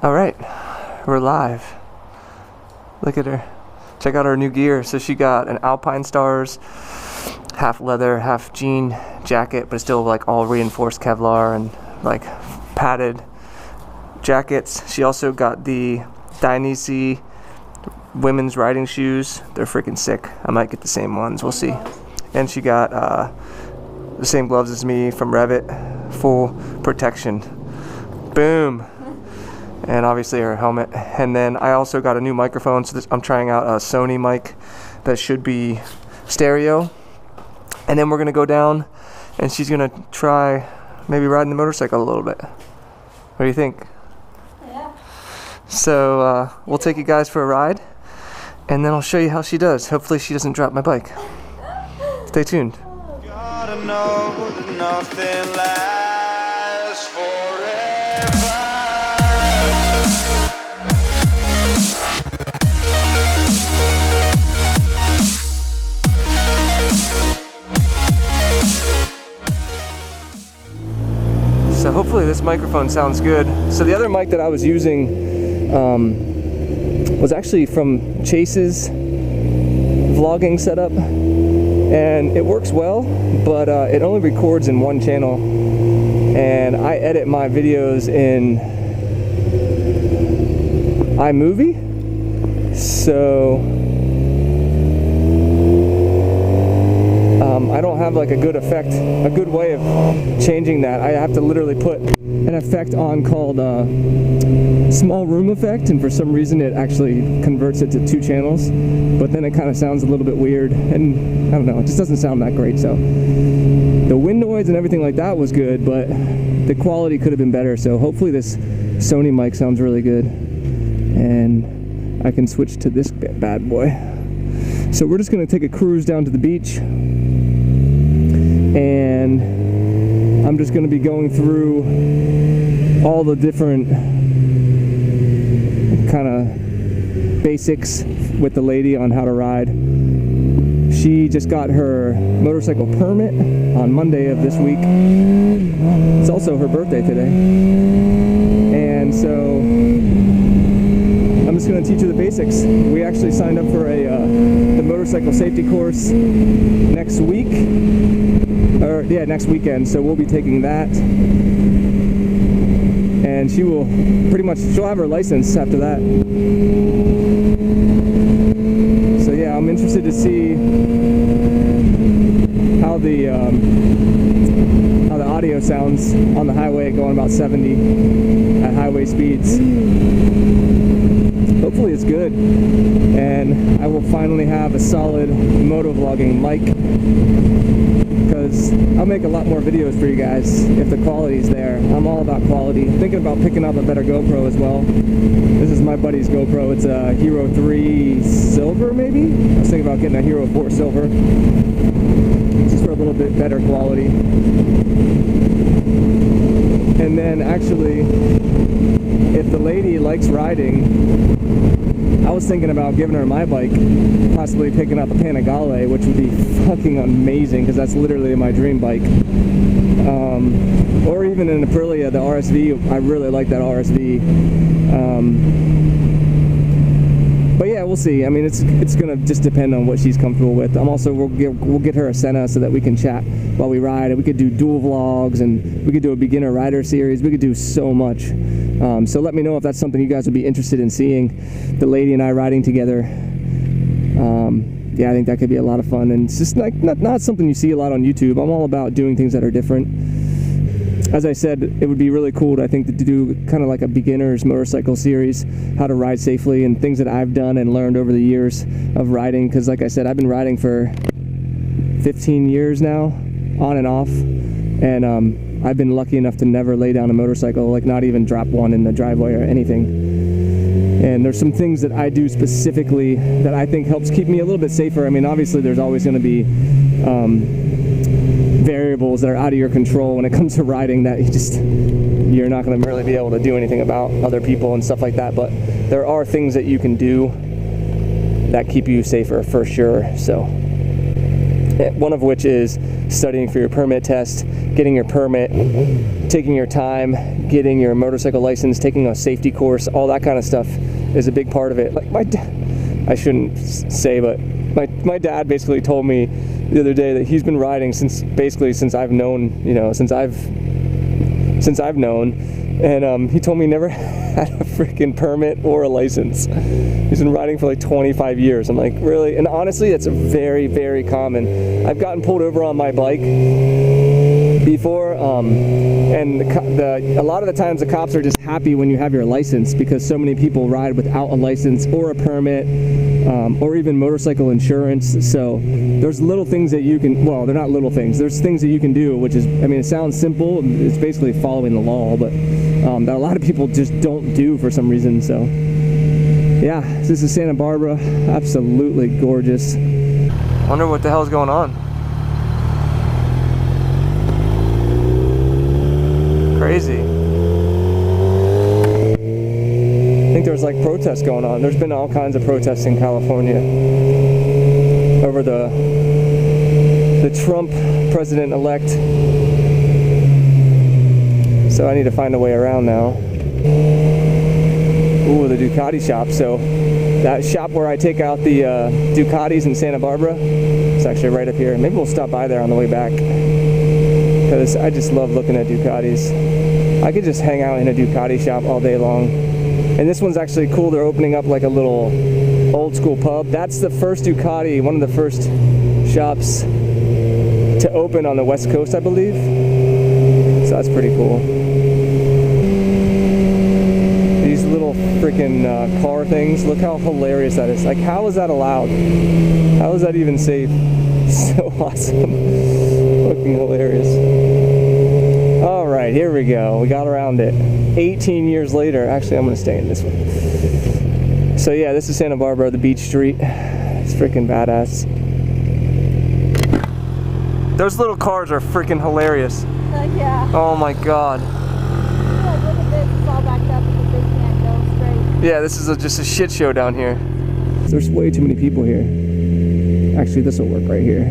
All right, we're live. Look at her. Check out our new gear. So she got an Alpine Stars, half leather, half jean jacket, but still like all reinforced Kevlar and like padded jackets. She also got the Dainese women's riding shoes. They're freaking sick. I might get the same ones. We'll see. And she got the same gloves as me from Revit, full protection. Boom. And obviously her helmet. And then I also got a new microphone. So I'm trying out a Sony mic that should be stereo. And then we're gonna go down and she's gonna try maybe riding the motorcycle a little bit. What do you think? Yeah. So we'll take you guys for a ride and then I'll show you how she does. Hopefully she doesn't drop my bike. Stay tuned. Gotta know that nothing lasts forever. So hopefully this microphone sounds good. So the other mic that I was using was actually from Chase's vlogging setup, and it works well, but it only records in one channel, and I edit my videos in iMovie, so I don't have like a good way of changing that. I have to literally put an effect on called small room effect, and for some reason it actually converts it to 2 channels, but then it kind of sounds a little bit weird, and I don't know, it just doesn't sound that great. So the wind noise and everything like that was good, but the quality could have been better. So hopefully this Sony mic sounds really good and I can switch to this bad boy. So we're just going to take a cruise down to the beach, and I'm just going to be going through all the different kind of basics with the lady on how to ride. She just got her motorcycle permit on Monday of this week. It's also her birthday today, and so I'm just going to teach her the basics. We actually signed up for the motorcycle safety course next week, or yeah, next weekend. So we'll be taking that, and she will she'll have her license after that. So yeah, I'm interested to see how the audio sounds on the highway going about 70 at highway speeds. Hopefully it's good, and I will finally have a solid motovlogging mic, because I'll make a lot more videos for you guys if the quality's there. I'm all about quality. Thinking about picking up a better GoPro as well. This is my buddy's GoPro. It's a Hero 3 Silver, maybe? I was thinking about getting a Hero 4 Silver, just for a little bit better quality. And then actually, if the lady likes riding, I was thinking about giving her my bike, possibly picking up a Panigale, which would be fucking amazing, because that's literally my dream bike. Or even an Aprilia, the RSV. I really like that RSV. But yeah, we'll see. I mean, it's gonna just depend on what she's comfortable with. We'll get her a Senna so that we can chat while we ride. We could do dual vlogs, and we could do a beginner rider series. We could do so much. So let me know if that's something you guys would be interested in seeing, the lady and I riding together. Yeah, I think that could be a lot of fun, and it's just like not something you see a lot on YouTube. I'm all about doing things that are different. As I said, it would be really cool, I think, to do kind of like a beginner's motorcycle series, how to ride safely, and things that I've done and learned over the years of riding, because like I said, I've been riding for 15 years now, on and off, and I've been lucky enough to never lay down a motorcycle, like not even drop one in the driveway or anything. And there's some things that I do specifically that I think helps keep me a little bit safer. I mean, obviously there's always going to be variables that are out of your control when it comes to riding that you're not going to really be able to do anything about, other people and stuff like that, but there are things that you can do that keep you safer for sure. So one of which is studying for your permit test, getting your permit, taking your time, getting your motorcycle license, taking a safety course, all that kind of stuff is a big part of it. Like my dad, I shouldn't say, but my dad basically told me the other day that he's been riding since I've known, you know, since I've known, and he told me he never had a freaking permit or a license. He's been riding for like 25 years. I'm like, really? And honestly, that's very, very common. I've gotten pulled over on my bike before, and a lot of the times the cops are just happy when you have your license, because so many people ride without a license or a permit, or even motorcycle insurance. So there's little things that you can, well, they're not little things, there's things that you can do, which is, I mean, it sounds simple, it's basically following the law, but that a lot of people just don't do for some reason. So yeah, this is Santa Barbara, absolutely gorgeous. I wonder what the hell's going on. Crazy. I think there's like protests going on. There's been all kinds of protests in California over the Trump president-elect. So I need to find a way around now. Ooh, the Ducati shop. So that shop where I take out the Ducatis in Santa Barbara, it's actually right up here. Maybe we'll stop by there on the way back, because I just love looking at Ducatis. I could just hang out in a Ducati shop all day long. And this one's actually cool. They're opening up like a little old school pub. That's the first Ducati, one of the first shops to open on the West Coast, I believe. So that's pretty cool. These little freaking car things, look how hilarious that is. Like, how is that allowed? How is that even safe? So awesome. Fucking hilarious. Alright, here we go. We got around it. 18 years later. Actually, I'm going to stay in this one. So yeah, this is Santa Barbara, the beach street. It's freaking badass. Those little cars are freaking hilarious. Yeah. Oh my god. Look at this, it's all backed up because they can't go straight. Yeah, this is just a shit show down here. There's way too many people here. Actually, this will work right here.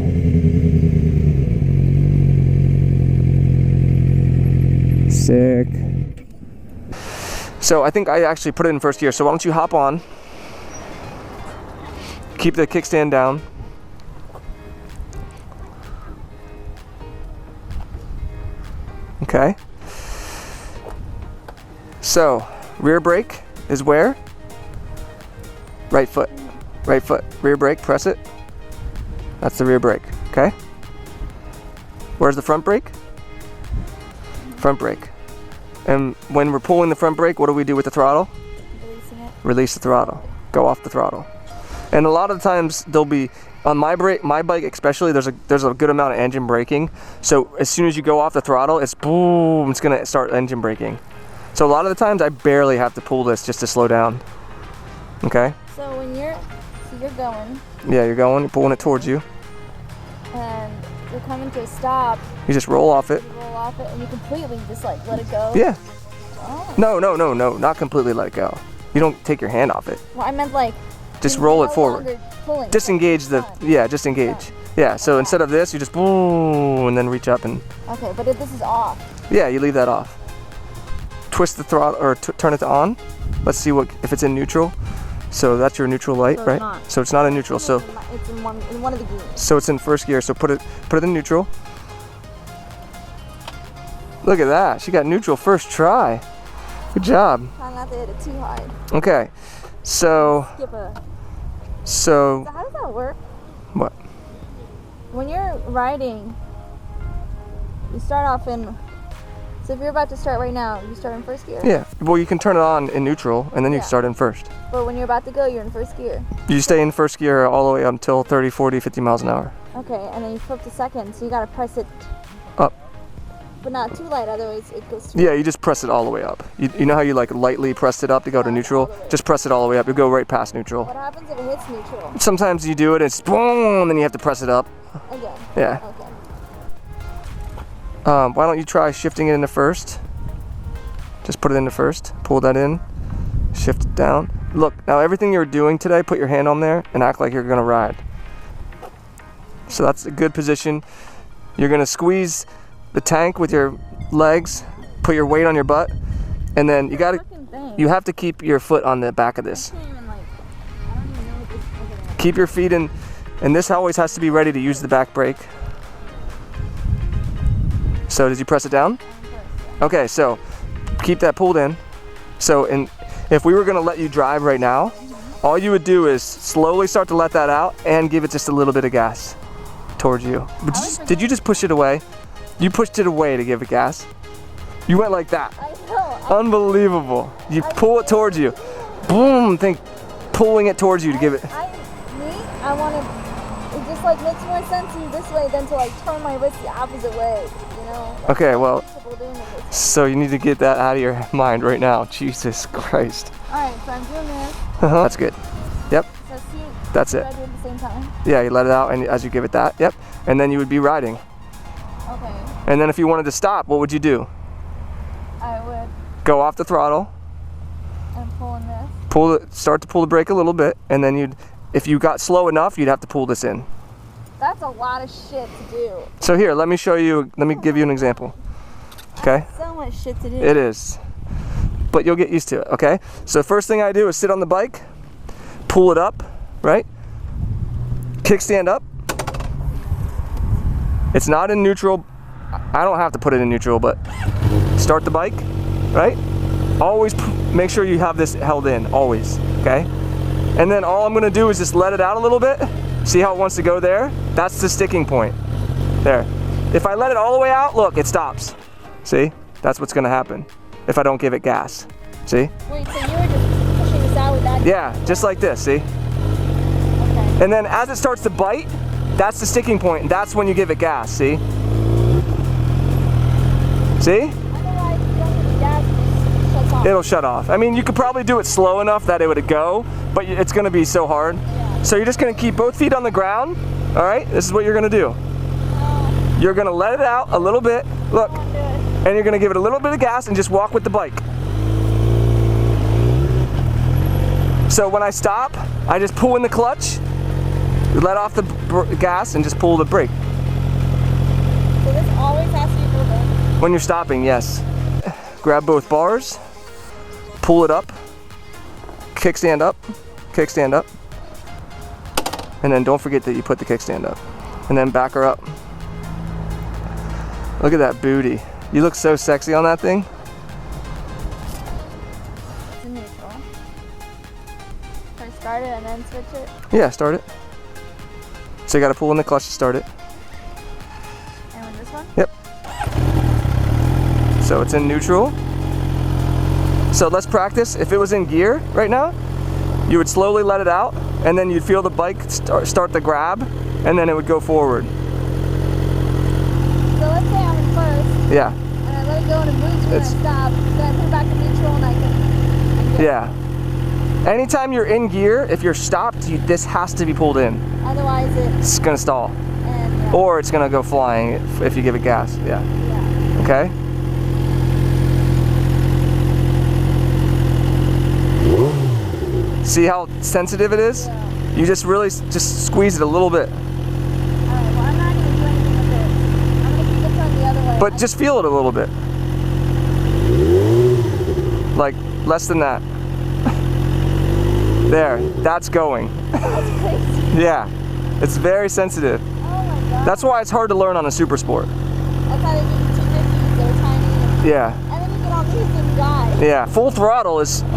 Sick. So I think I actually put it in first gear. So why don't you hop on? Keep the kickstand down. Okay. So rear brake is where? Right foot. Right foot. Rear brake, press it. That's the rear brake. Okay. Where's the front brake? Front brake. And when we're pulling the front brake, what do we do with the throttle? Releasing it. Release the throttle. Go off the throttle. And a lot of times there'll be, on my bike especially, there's a good amount of engine braking. So as soon as you go off the throttle, it's boom, it's gonna start engine braking. So a lot of the times I barely have to pull this just to slow down. Okay? So when you're going. Yeah, you're pulling it towards you. And you're coming to a stop. You just roll off it. You roll off it and you completely just like let it go. Yeah. Oh. No, not completely let it go. You don't take your hand off it. Well, I meant like. Just roll it forward. Disengage the, yeah, just engage. Yeah, so instead of this, you just boom, and then reach up and. Okay, but if this is off. Yeah, you leave that off. Twist the throttle, or turn it to on. Let's see if it's in neutral. So that's your neutral light, so right? Not. So it's not in neutral. So it's in one of the gears. So it's in first gear. So put it in neutral. Look at that. She got neutral first try. Good job. Try not to hit it too hard. Okay. So. Skip a. So how does that work? What? When you're riding, you start off in. So if you're about to start right now, you start in first gear? Yeah. Well, you can turn it on in neutral, and then you start in first. But when you're about to go, you're in first gear. You stay in first gear all the way up until 30, 40, 50 miles an hour. Okay, and then you flip to second, so you gotta press it up. But not too light, otherwise it goes too Yeah, you just press it all the way up. You know how you like lightly pressed it up to go to neutral? Just press it all the way up. You go right past neutral. What happens if it hits neutral? Sometimes you do it, it's boom, and then you have to press it up. Again? Yeah. Okay. Why don't you try shifting it into first? Just put it into first, pull that in, shift it down. Look, now everything you're doing today, put your hand on there and act like you're gonna ride. So that's a good position. You're gonna squeeze the tank with your legs put your weight on your butt, and then you gotta, Fucking thing. you have to keep your foot on the back of this. I can't even, like, I don't even know what this is. Keep your feet in, and this always has to be ready to use the back brake. So did you press it down? Okay, so keep that pulled in. So if we were gonna let you drive right now, all you would do is slowly start to let that out and give it just a little bit of gas towards you. But did you just push it away? You pushed it away to give it gas. You went like that. I know. Unbelievable. You pull it towards you. Boom, think pulling it towards you to give it. I want to, it just like makes more sense to do this way than to like turn my wrist the opposite way, you know? Like, Okay, well, I'm comfortable doing it this way. so you need to get that out of your mind right now. Jesus Christ. Alright, so I'm doing this. That's good. Yep, So see, that's it. should I do it at the same time? Yeah, you let it out and as you give it that, yep. And then you would be riding. Okay. And then if you wanted to stop, what would you do? I would, Go off the throttle, and pull in this. start to pull the brake a little bit, and then if you got slow enough, you'd have to pull this in. That's a lot of shit to do. So here, let me show you, let me give you an example. Okay? So much shit to do. It is. But you'll get used to it, okay? So first thing I do is sit on the bike, pull it up, right? Kickstand up. It's not in neutral. I don't have to put it in neutral, but start the bike, right? Always make sure you have this held in, always, okay? And then all I'm gonna do is just let it out a little bit. See how it wants to go there? That's the sticking point, there. If I let it all the way out, look, it stops. See? That's what's gonna happen if I don't give it gas. See? Wait, so you were just pushing this out with that? Yeah, just like this, see? Okay. And then as it starts to bite, that's the sticking point, and that's when you give it gas, see? See? Otherwise, you don't give it gas, it just shuts off. It'll shut off. I mean, you could probably do it slow enough that it would go, but it's gonna be so hard. Yeah. So you're just gonna keep both feet on the ground, all right? This is what you're gonna do. You're gonna let it out a little bit, look, and you're gonna give it a little bit of gas and just walk with the bike. So when I stop, I just pull in the clutch, let off the gas, and just pull the brake. So this always has to be moving. When you're stopping, yes. Grab both bars, pull it up, kickstand up, and then don't forget that you put the kickstand up. And then back her up. Look at that booty. You look so sexy on that thing. It's in neutral. Can I start it and then switch it? Yeah, start it. So you gotta pull in the clutch to start it. And with this one? Yep. So it's in neutral. So let's practice. If it was in gear right now, you would slowly let it out, and then you'd feel the bike start the grab, and then it would go forward. So let's say I'm in first, Yeah, and I let it go and it moves when I stop, then I put it back in neutral and I can go. yeah. Anytime you're in gear, if you're stopped, this has to be pulled in. Otherwise It's gonna stall. and yeah. Or it's gonna go flying if you give it gas, yeah. Yeah. Okay? See how sensitive it is? Yeah. You just really just squeeze it a little bit. Alright, well I'm not gonna do anything with this. I'm gonna keep this on the other way. But just feel it a little bit. Like less than that. There, that's going. That's crazy. Yeah, it's very sensitive. Oh my god. That's why it's hard to learn on a super sport. That's how they do the 250s, they're tiny. Yeah, And then you get on these and die. yeah. Full throttle is, you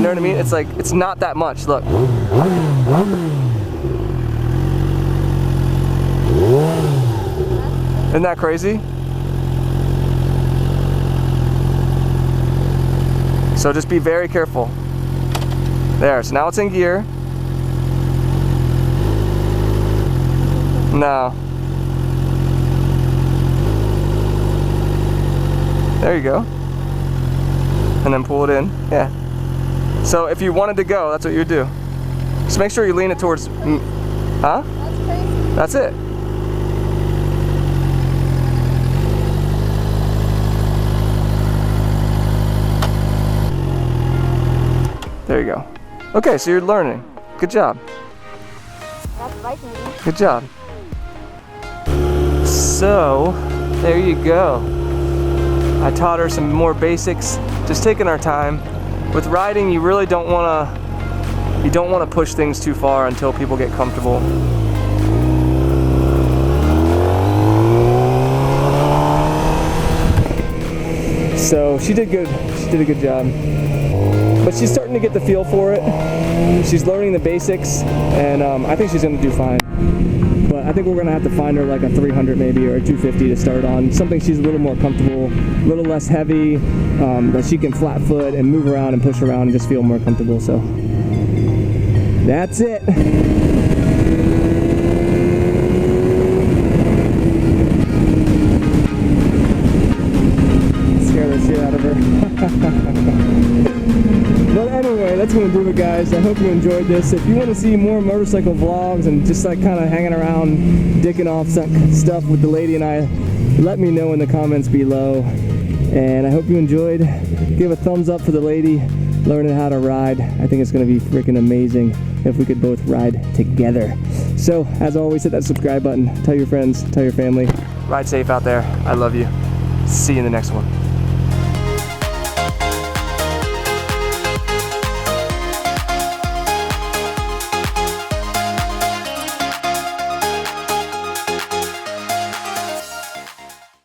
know what I mean? It's like, it's not that much, look. Isn't that crazy? So just be very careful. There, so now it's in gear. No. There you go. And then pull it in, yeah. So if you wanted to go, that's what you would do. Just make sure you lean it towards, huh? That's crazy. That's it. There you go. Okay, so you're learning. Good job. That's bike moving. Good job. So, there you go. I taught her some more basics, just taking our time. With riding, you really don't want to push things too far until people get comfortable. So she did good. She did a good job. But she's starting to get the feel for it. She's learning the basics, and I think she's going to do fine. But I think we're going to have to find her like a 300 maybe, or a 250 to start on. Something she's a little more comfortable, a little less heavy, that she can flat foot and move around and push around and just feel more comfortable. So that's it. Scare the shit out of her. But anyway, that's going to do it, guys. I hope you enjoyed this. If you want to see more motorcycle vlogs and just like kind of hanging around, dicking off stuff with the lady and I, let me know in the comments below. And I hope you enjoyed. Give a thumbs up for the lady learning how to ride. I think it's going to be freaking amazing if we could both ride together. So, as always, hit that subscribe button. Tell your friends, tell your family. Ride safe out there. I love you. See you in the next one.